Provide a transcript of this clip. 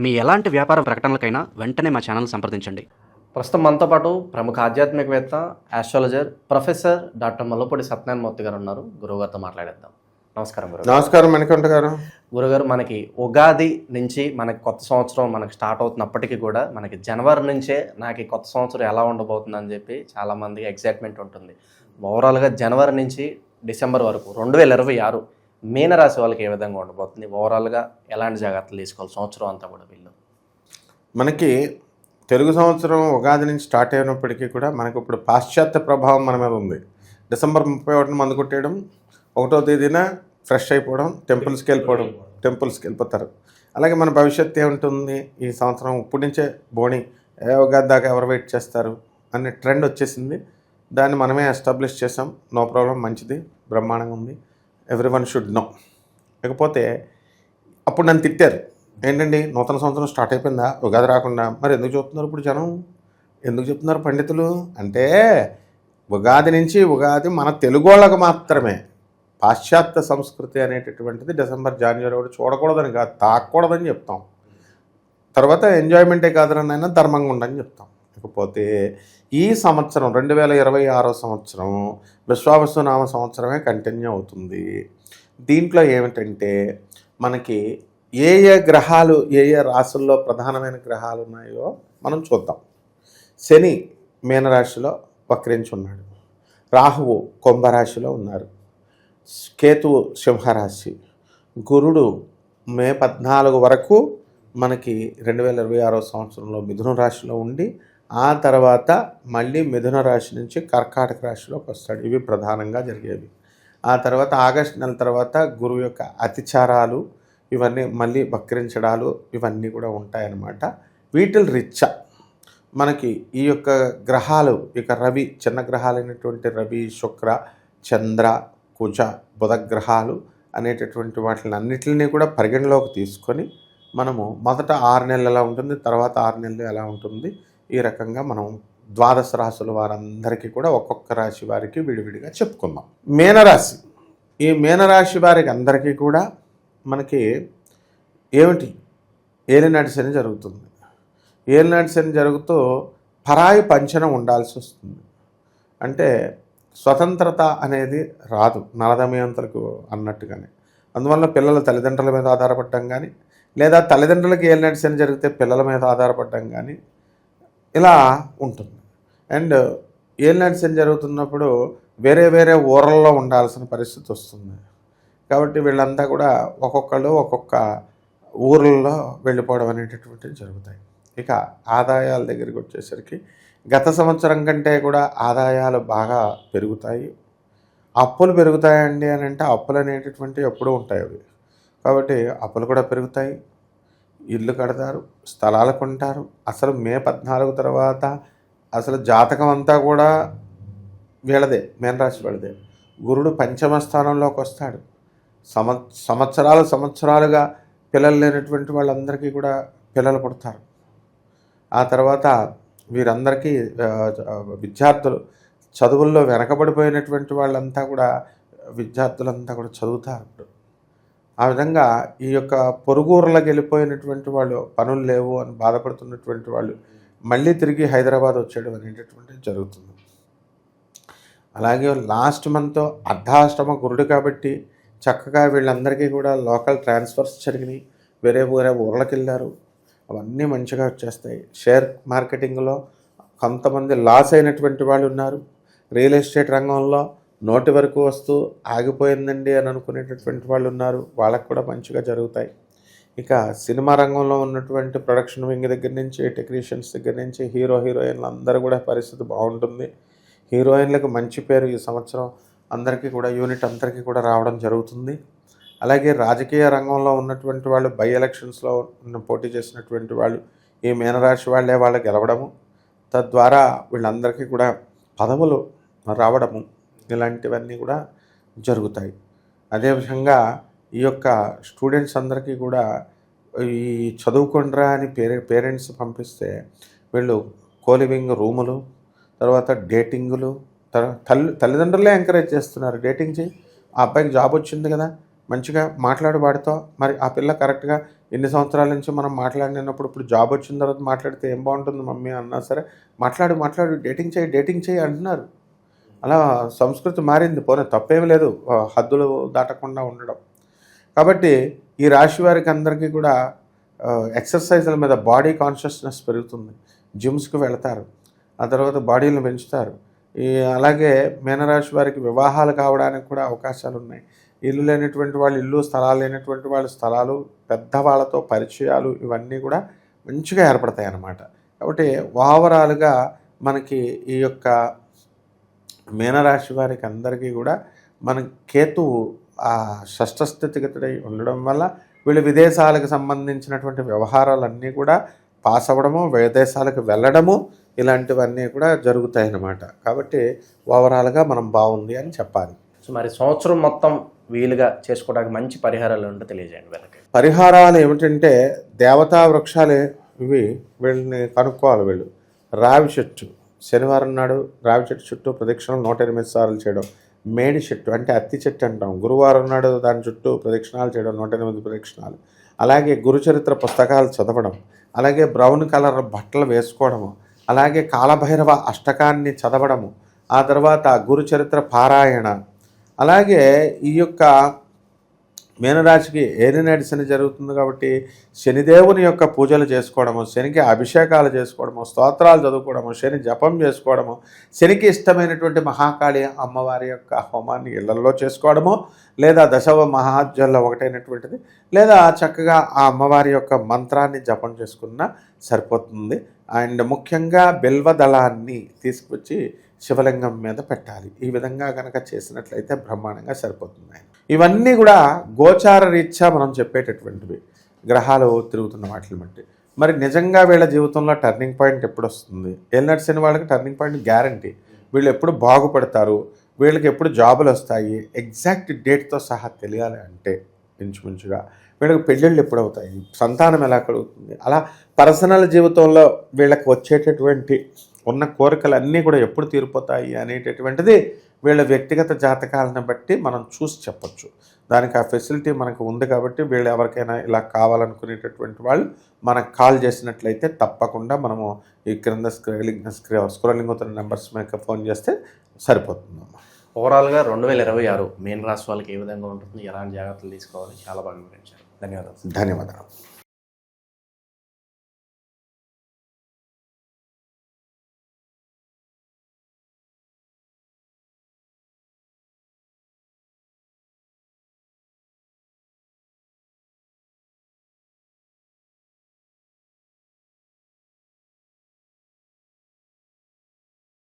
మీ ఎలాంటి వ్యాపార ప్రకటనలకైనా వెంటనే మా ఛానల్ సంప్రదించండి. ప్రస్తుతం మనతో పాటు ప్రముఖ ఆధ్యాత్మికవేత్త, astrologer professor doctor Mallapudi Satyanarayana Murthy గారు ఉన్నారు. గురువుగారితో మాట్లాడేద్దాం. నమస్కారం గురువు. నమస్కారం మణికంఠ గారు. గురుగారు, మనకి ఉగాది నుంచి మనకి కొత్త సంవత్సరం మనకి స్టార్ట్ అవుతున్నప్పటికీ కూడా మనకి జనవరి నుంచే నాకు ఈ కొత్త సంవత్సరం ఎలా ఉండబోతుంది అని చెప్పి చాలామందికి ఎగ్జైట్మెంట్ ఉంటుంది. ఓవరాల్గా జనవరి నుంచి డిసెంబర్ వరకు 2026 మీనరాశి వాళ్ళకి ఏ విధంగా ఉండబోతుంది, ఓవరాల్గా ఎలాంటి జాగ్రత్తలు తీసుకోవాలి సంవత్సరం అంతా కూడా వీళ్ళు? మనకి తెలుగు సంవత్సరం ఉగాది నుంచి స్టార్ట్ అయినప్పటికీ కూడా మనకు ఇప్పుడు పాశ్చాత్య ప్రభావం మన మీద ఉంది. డిసెంబర్ 31 మందు కొట్టేయడం, 1వ తేదీన ఫ్రెష్ అయిపోవడం, టెంపుల్స్కి వెళ్ళిపోతారు. అలాగే మన భవిష్యత్తు ఏముంటుంది, ఈ సంవత్సరం ఇప్పటి నుంచే బోణి ఉగాది దాకా ఎవరు వెయిట్ చేస్తారు అనే ట్రెండ్ వచ్చేసింది. దాన్ని మనమే ఎస్టాబ్లిష్ చేసాం. నో ప్రాబ్లం, మంచిది, బ్రహ్మాండంగా ఉంది, ఎవ్రీవన్ షుడ్ నో. లేకపోతే అప్పుడు నన్ను తిట్టారు, ఏంటండి నూతన సంవత్సరం స్టార్ట్ అయిపోయిందా ఉగాది రాకుండా, మరి ఎందుకు చెప్తున్నారు ఇప్పుడు జనం, ఎందుకు చెప్తున్నారు పండితులు అంటే, ఉగాది నుంచి ఉగాది మన తెలుగు వాళ్ళకు మాత్రమే. పాశ్చాత్య సంస్కృతి అనేటటువంటిది డిసెంబర్ జనవరి ఒకటి చూడకూడదని కాదు, తాకూడదని చెప్తాం. తర్వాత ఎంజాయ్మెంటే కాదనైనా ధర్మంగా ఉండని చెప్తాం. లేకపోతే ఈ సంవత్సరం 2026 సంవత్సరం విశ్వావసునామ సంవత్సరమే కంటిన్యూ అవుతుంది. దీంట్లో ఏమిటంటే మనకి ఏ ఏ గ్రహాలు ఏ ఏ రాశుల్లో ప్రధానమైన గ్రహాలు ఉన్నాయో మనం చూద్దాం. శని మీనరాశిలో వక్రించి ఉన్నాడు, రాహువు కుంభరాశిలో ఉన్నారు, కేతువు సింహరాశి, గురుడు మే 14 వరకు మనకి 2026 సంవత్సరంలో మిథున రాశిలో ఉండి ఆ తర్వాత మళ్ళీ మిథున రాశి నుంచి కర్కాటక రాశిలోకి వస్తాడు. ఇవి ప్రధానంగా జరిగేవి. ఆ తర్వాత ఆగస్టు నెల తర్వాత గురువు యొక్క అతిచారాలు ఇవన్నీ మళ్ళీ వక్రించడాలు ఇవన్నీ కూడా ఉంటాయన్నమాట. వీటిల్ రీత్యా మనకి ఈ యొక్క గ్రహాలు, ఇక రవి, చిన్న గ్రహాలైనటువంటి రవి, శుక్ర, చంద్ర, కుజ, బుధ గ్రహాలు అనేటటువంటి వాటిని అన్నిటిని కూడా పరిగణలోకి తీసుకొని మనము మొదట 6 నెలలు ఎలా ఉంటుంది, తర్వాత 6 నెలలు ఎలా ఉంటుంది, ఈ రకంగా మనం 12 రాశుల వారందరికీ కూడా ఒక్కొక్క రాశి వారికి విడివిడిగా చెప్పుకుందాం. మీనరాశి, ఈ మీనరాశి వారికి అందరికీ కూడా మనకి ఏమిటి, ఏలినాటి శని జరుగుతుంది. ఏలినాటి శని జరుగుతూ పరాయి పంచనం ఉండాల్సి వస్తుంది. అంటే స్వతంత్రత అనేది రాదు నలదమయంతులకు అన్నట్టుగానే. అందువల్ల పిల్లల తల్లిదండ్రుల మీద ఆధారపడడం కానీ, లేదా తల్లిదండ్రులకి ఏలినాటి శని జరిగితే పిల్లల మీద ఆధారపడడం కానీ ఇలా ఉంటుంది. అండ్ ఏలినాటి శని జరుగుతున్నప్పుడు వేరే వేరే ఊర్లలో ఉండాల్సిన పరిస్థితి వస్తుంది. కాబట్టి వీళ్ళంతా కూడా ఒక్కొక్కళ్ళు ఒక్కొక్క ఊర్లలో వెళ్ళిపోవడం అనేటటువంటివి జరుగుతాయి. ఇక ఆదాయాల దగ్గరికి వచ్చేసరికి గత సంవత్సరం కంటే కూడా ఆదాయాలు బాగా పెరుగుతాయి. అప్పులు పెరుగుతాయండి అని అంటే అప్పులు అనేటటువంటివి ఎప్పుడూ ఉంటాయి అవి. కాబట్టి అప్పులు కూడా పెరుగుతాయి, ఇల్లు కడతారు, స్థలాలు కొంటారు. అసలు మే 14 తర్వాత అసలు జాతకం అంతా కూడా వీళ్ళదే, మీనరాశి వాళ్ళదే. గురుడు పంచమ స్థానంలోకి వస్తాడు. సంవత్సరాలుగా పిల్లలు లేనటువంటి వాళ్ళందరికీ కూడా పిల్లలు పుడతారు. ఆ తర్వాత వీరందరికీ విద్యార్థులు, చదువుల్లో వెనకబడిపోయినటువంటి వాళ్ళంతా కూడా విద్యార్థులంతా కూడా చదువుతారు. ఆ విధంగా ఈ యొక్క పొరుగురులకు వెళ్ళిపోయినటువంటి వాళ్ళు, పనులు లేవు అని బాధపడుతున్నటువంటి వాళ్ళు మళ్ళీ తిరిగి హైదరాబాద్ వచ్చేయడం అనేటటువంటిది జరుగుతుంది. అలాగే లాస్ట్ మంత్ అర్ధాష్టమ గురుడు కాబట్టి చక్కగా వీళ్ళందరికీ కూడా లోకల్ ట్రాన్స్ఫర్స్ జరిగినాయి, వేరే ఊర్లకు వెళ్ళారు, అవన్నీ మంచిగా వచ్చేస్తాయి. షేర్ మార్కెటింగ్లో కొంతమంది లాస్ అయినటువంటి వాళ్ళు ఉన్నారు. రియల్ ఎస్టేట్ రంగంలో నోటి వరకు వస్తూ ఆగిపోయిందండి అని అనుకునేటటువంటి వాళ్ళు ఉన్నారు, వాళ్ళకు కూడా మంచిగా జరుగుతాయి. ఇక సినిమా రంగంలో ఉన్నటువంటి ప్రొడక్షన్ వింగ్ దగ్గర నుంచి, టెక్నీషియన్స్ దగ్గర నుంచి, హీరోయిన్లు అందరూ కూడా పరిస్థితి బాగుంటుంది. హీరోయిన్లకు మంచి పేరు ఈ సంవత్సరం అందరికీ కూడా, యూనిట్ అందరికీ కూడా రావడం జరుగుతుంది. అలాగే రాజకీయ రంగంలో ఉన్నటువంటి వాళ్ళు, బై ఎలక్షన్స్లో పోటీ చేసినటువంటి వాళ్ళు, ఈ మీనరాశి వాళ్ళే వాళ్ళు గెలవడము, తద్వారా వీళ్ళందరికీ కూడా పదవులు రావడము, ఇలాంటివన్నీ కూడా జరుగుతాయి. అదేవిధంగా ఈ యొక్క స్టూడెంట్స్ అందరికీ కూడా ఈ చదువుకుండ్రా అని పేరెంట్స్ పంపిస్తే వీళ్ళు కోలివింగ్ రూములు, తర్వాత డేటింగులు, తల్లిదండ్రులే ఎంకరేజ్ చేస్తున్నారు, డేటింగ్ చేయి, ఆ అబ్బాయికి జాబ్ వచ్చింది కదా, మంచిగా మాట్లాడు వాడితో, మరి ఆ పిల్ల కరెక్ట్గా ఇన్ని సంవత్సరాల నుంచి మనం మాట్లాడినప్పుడు ఇప్పుడు జాబ్ వచ్చిన తర్వాత మాట్లాడితే ఏం బాగుంటుంది మమ్మీ అన్నా సరే మాట్లాడు డేటింగ్ చేయి అంటున్నారు. అలా సంస్కృతి మారింది. పోనీ తప్పేమీ లేదు, హద్దులు దాటకుండా ఉండడం. కాబట్టి ఈ రాశి వారికి అందరికీ కూడా ఎక్సర్సైజుల మీద బాడీ కాన్షియస్నెస్ పెరుగుతుంది. జిమ్స్కి వెళతారు, ఆ తర్వాత బాడీలను పెంచుతారు. అలాగే మీనరాశి వారికి వివాహాలు కావడానికి కూడా అవకాశాలు ఉన్నాయి. ఇల్లు లేనటువంటి వాళ్ళు ఇల్లు, స్థలాలు లేనటువంటి వాళ్ళు స్థలాలు, పెద్దవాళ్ళతో పరిచయాలు ఇవన్నీ కూడా మంచిగా ఏర్పడతాయి అన్నమాట. కాబట్టి ఓవరాల్గా మనకి ఈ యొక్క మీనరాశి వారికి అందరికీ కూడా మన కేతువు ఆ షష్ఠ స్థితిగతుడై ఉండడం వల్ల వీళ్ళు విదేశాలకు సంబంధించినటువంటి వ్యవహారాలన్నీ కూడా పాస్ అవ్వడము, విదేశాలకు వెళ్ళడము ఇలాంటివన్నీ కూడా జరుగుతాయి అన్నమాట. కాబట్టి ఓవరాల్గా మనం బాగుంది అని చెప్పాలి. సో మరి సంవత్సరం మొత్తం వీలుగా చేసుకోవడానికి మంచి పరిహారాలు ఉంటే తెలియజేయండి వీళ్ళకి. పరిహారాలు ఏమిటంటే దేవతా వృక్షాలు ఇవి వీళ్ళని కనుక్కోవాలి. వీళ్ళు రావి చెట్టు, శనివారం నాడు రావి చెట్టు చుట్టూ ప్రదక్షిణలు 108 సార్లు చేయడం. మేడి చెట్టు అంటే అత్తి చెట్టు అంటాం, గురువారం నాడు దాని చుట్టూ ప్రదక్షిణాలు చేయడం, 108 ప్రదక్షిణాలు. అలాగే గురుచరిత్ర పుస్తకాలు చదవడం, అలాగే బ్రౌన్ కలర్ బట్టలు వేసుకోవడము, అలాగే కాలభైరవ అష్టకాన్ని చదవడము, ఆ తర్వాత గురుచరిత్ర పారాయణ. అలాగే ఈ యొక్క మీనరాశికి ఏలినాటి శని జరుగుతుంది కాబట్టి శనిదేవుని యొక్క పూజలు చేసుకోవడము, శనికి అభిషేకాలు చేసుకోవడము, స్తోత్రాలు చదువుకోవడము, శని జపం చేసుకోవడము, శనికి ఇష్టమైనటువంటి మహాకాళి అమ్మవారి యొక్క హోమాన్ని ఇళ్లలో చేసుకోవడము, లేదా దశవ మహాజ్యాల్లో ఒకటైనటువంటిది, లేదా చక్కగా ఆ అమ్మవారి యొక్క మంత్రాన్ని జపం చేసుకున్నా సరిపోతుంది. అండ్ ముఖ్యంగా బిల్వదళాన్ని తీసుకొచ్చి శివలింగం మీద పెట్టాలి. ఈ విధంగా కనుక చేసినట్లయితే బ్రహ్మాండంగా సరిపోతుంది. ఇవన్నీ కూడా గోచార రీత్యా మనం చెప్పేటటువంటివి, గ్రహాలు తిరుగుతున్న వాటిని బట్టి. మరి నిజంగా వీళ్ళ జీవితంలో టర్నింగ్ పాయింట్ ఎప్పుడు వస్తుంది? ఏలినాటి శని వాళ్ళకి టర్నింగ్ పాయింట్ గ్యారంటీ. వీళ్ళు ఎప్పుడు బాగుపడతారు, వీళ్ళకి ఎప్పుడు జాబులు వస్తాయి, ఎగ్జాక్ట్ డేట్తో సహా తెలియాలి అంటే ఇంచుమించుగా వీళ్ళకి పెళ్ళిళ్ళు ఎప్పుడు అవుతాయి, సంతానం ఎలా కలుగుతుంది, అలా పర్సనల్ జీవితంలో వీళ్ళకి వచ్చేటటువంటి ఉన్న కోరికలన్నీ కూడా ఎప్పుడు తీరిపోతాయి అనేటటువంటిది వీళ్ళ వ్యక్తిగత జాతకాలను బట్టి మనం చూసి చెప్పొచ్చు. దానికి ఆ ఫెసిలిటీ మనకు ఉంది కాబట్టి వీళ్ళు ఎవరికైనా ఇలా కావాలనుకునేటటువంటి వాళ్ళు మనకు కాల్ చేసినట్లయితే తప్పకుండా మనము ఈ క్రింద స్క్రోలింగ్ అవుతున్న నెంబర్స్ మీద ఫోన్ చేస్తే సరిపోతుందమ్మా. ఓవరాల్గా 2026 మీన రాశి వాళ్ళకి ఏ విధంగా ఉంటుంది, ఎలాంటి జాగ్రత్తలు తీసుకోవాలి, చాలా బాగా వివరించారు. ధన్యవాదాలు. ధన్యవాదాలు.